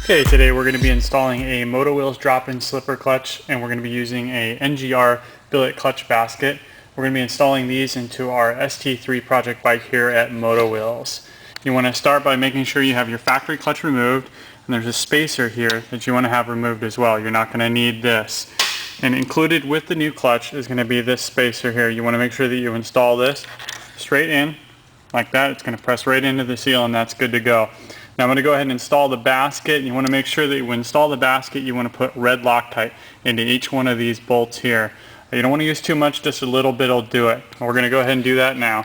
Okay, today we're going to be installing a Motowheels drop-in slipper clutch, and we're going to be using a NGR billet clutch basket. We're going to be installing these into our ST3 project bike here at Motowheels. You want to start by making sure you have your factory clutch removed, and there's a spacer here that you want to have removed as well. You're not going to need this. And included with the new clutch is going to be this spacer here. You want to make sure that you install this straight in like that. It's going to press right into the seal, and that's good to go. Now I'm going to go ahead and install the basket. You want to make sure that when you install the basket, you want to put red Loctite into each one of these bolts here. You don't want to use too much, just a little bit will do it. We're going to go ahead and do that now.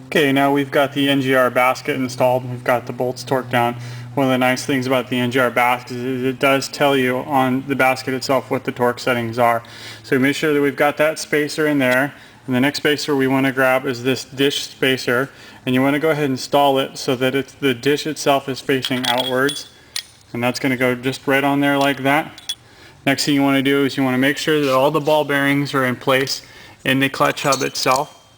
Okay, now we've got the NGR basket installed. We've got the bolts torqued down. One of the nice things about the NGR basket is it does tell you on the basket itself what the torque settings are. So make sure that we've got that spacer in there. And the next spacer we want to grab is this dish spacer, and you want to go ahead and install it so that the dish itself is facing outwards, and that's going to go just right on there like that. Next thing you want to do is you want to make sure that all the ball bearings are in place in the clutch hub itself,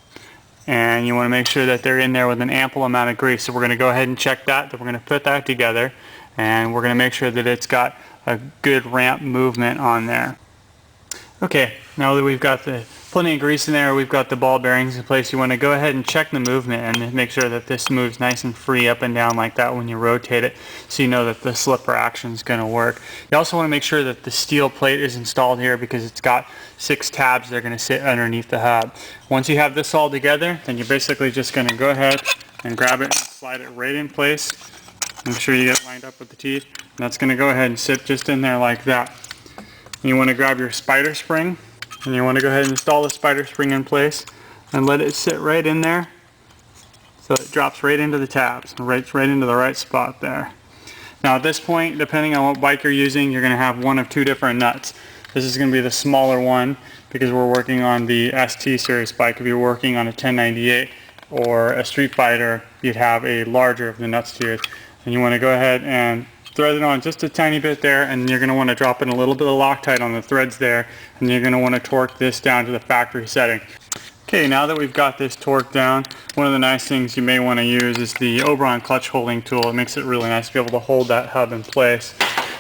and you want to make sure that they're in there with an ample amount of grease. So we're going to go ahead and check that, then we're going to put that together, and we're going to make sure that it's got a good ramp movement on there. Okay, now that we've got plenty of grease in there, we've got the ball bearings in place, you want to go ahead and check the movement and make sure that this moves nice and free up and down like that when you rotate it, so you know that the slipper action is going to work. You also want to make sure that the steel plate is installed here because it's got 6 tabs that are going to sit underneath the hub. Once you have this all together, then you're basically just going to go ahead and grab it and slide it right in place. Make sure you get it lined up with the teeth, and that's going to go ahead and sit just in there like that. You want to grab your spider spring, and you want to go ahead and install the spider spring in place and let it sit right in there so it drops right into the tabs, right into the right spot there. Now at this point, depending on what bike you're using, you're going to have one of 2 different nuts. This is going to be the smaller one because we're working on the ST series bike. If you're working on a 1098 or a Street Fighter, you'd have a larger of the nuts to use. And you want to go ahead and thread it on just a tiny bit there, and you're going to want to drop in a little bit of Loctite on the threads there, and you're going to want to torque this down to the factory setting. Okay, now that we've got this torqued down, one of the nice things you may want to use is the Oberon clutch holding tool. It makes it really nice to be able to hold that hub in place.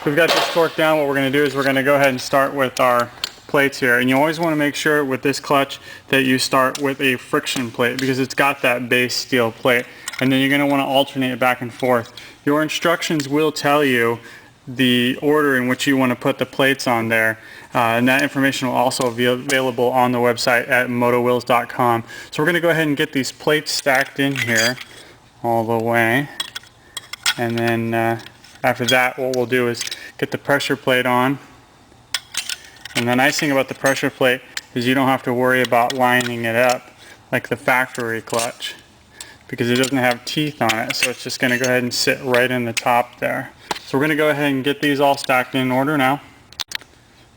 We've got this torqued down. What we're going to do is we're going to go ahead and start with our plates here, and you always want to make sure with this clutch that you start with a friction plate because it's got that base steel plate, and then you're going to want to alternate it back and forth. Your instructions will tell you the order in which you want to put the plates on there, and that information will also be available on the website at motowheels.com. So we're going to go ahead and get these plates stacked in here all the way, and then after that what we'll do is get the pressure plate on. And the nice thing about the pressure plate is you don't have to worry about lining it up like the factory clutch because it doesn't have teeth on it, so it's just going to go ahead and sit right in the top there. So we're going to go ahead and get these all stacked in order now.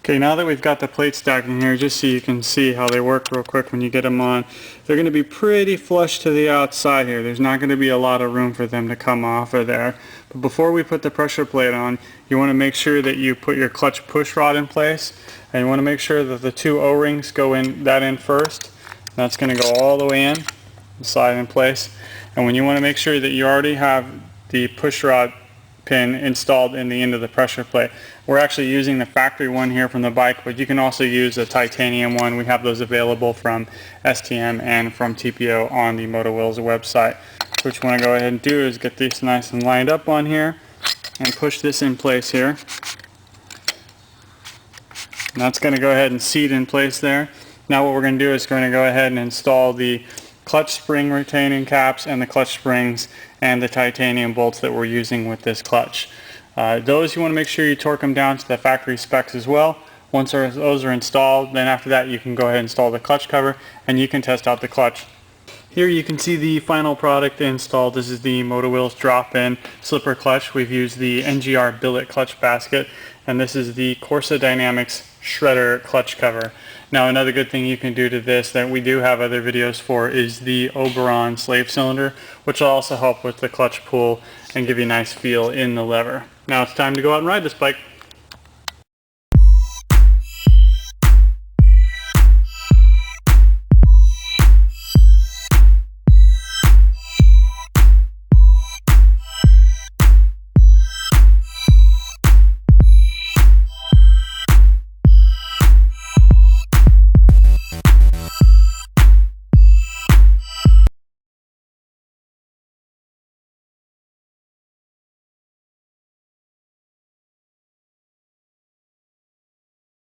Okay, now that we've got the plates stacked in here, just so you can see how they work real quick when you get them on, they're going to be pretty flush to the outside here. There's not going to be a lot of room for them to come off of there. But before we put the pressure plate on, you want to make sure that you put your clutch push rod in place, and you want to make sure that the 2 O-rings go in first. That's going to go all the way in and slide in place. And when you want to make sure that you already have the push rod pin installed in the end of the pressure plate. We're actually using the factory one here from the bike, but you can also use a titanium one. We have those available from STM and from TPO on the Motowheels website. So what you want to go ahead and do is get these nice and lined up on here and push this in place here. And that's going to go ahead and seat in place there. Now what we're going to do is we're going to go ahead and install the clutch spring retaining caps and the clutch springs and the titanium bolts that we're using with this clutch. Those you want to make sure you torque them down to the factory specs as well. Once those are installed, then after that you can go ahead and install the clutch cover and you can test out the clutch. Here you can see the final product installed. This is the Motowheels drop-in slipper clutch. We've used the NGR billet clutch basket, and this is the Corse Dynamics Shredder clutch cover. Now another good thing you can do to this that we do have other videos for is the Oberon slave cylinder, which will also help with the clutch pull and give you a nice feel in the lever. Now it's time to go out and ride this bike.